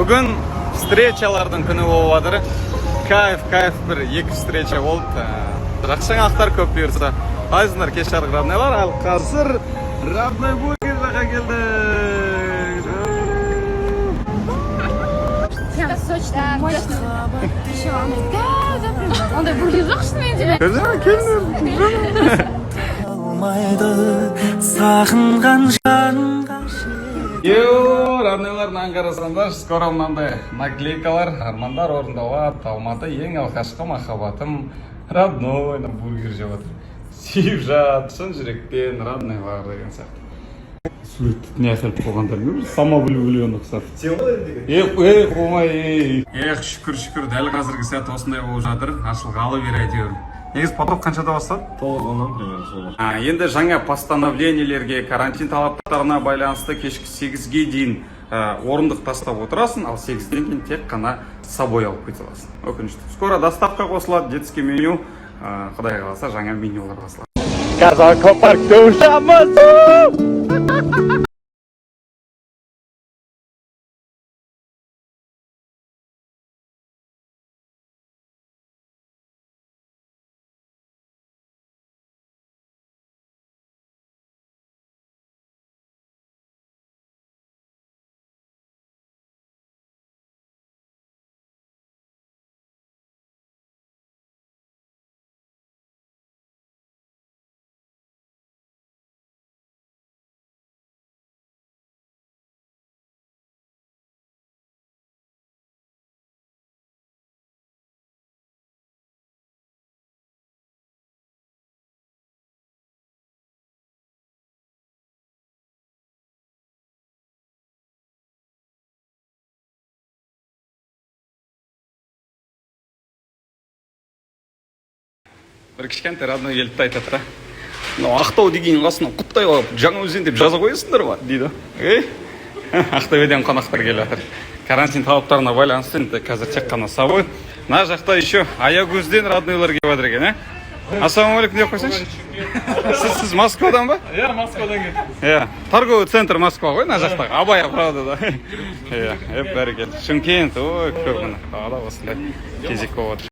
Бүгін встречалардың күні болып жатыр. Кайф бір екі встреча болды. Жақсы жаңалықтар көп бұйырса. Айзындар кеш жарық роднойлар. Ал қазір родной бургер жаққа келді. Сочно, мощно. Ондай бургер жоқ шынымен де. Сағынған жанға роднойлардан қарасаңдар, скоро мынандай наклейкалар, армандар орындауға Алматы ең алғашқы махаббатым родной бургер жеп жатыр. Сүйіп жатсын жүректен роднойлар деген сияқты. Суретті не әкеліп қойғандар ма? Самовлюблен ұқсап. Сен ғой енді? Қомай. Шүкір, дәл қазіргі сәт осындай болып жатыр. Ашылғалы бері әйтеуір. Негіз поток қаншада бастады? 9-10 примерно солар. Енді жаңа постановлениелерге, карантин талаптарына байланысты кешкі 8-ге дейін орындық тастап отырасың, ал 8-ден кейін тек қана с собой алып кете аласың. Өкінішті. Скоро доставка қосылады, детский меню, құдай қаласа жаңа менюлар қосылады. Казако паркте ұшамыз! Бір кішкентай родной келіпті айтады да. Мынау Ақтау деген қасынан Құттай алып Жаңаөзен деп жаза қойасыңдар ма дейді. Ақтөбеден қонақтар келіп жатыр. Карантин талаптарына байланысты енді қазір тек қана собой. Мына жақта еще Аягөзден роднойлар келіп жатыр екен, Ассалаумағалейкум деп қойсаңшы. Сіз Москвадан ба? Иә, Москвадан келдім. Торговый центр Москва ғой, мына жақта. Абай правда да. Бәрекелді. Шымкент, ой, көп мына. Тағы да осындай кезек болып отыр.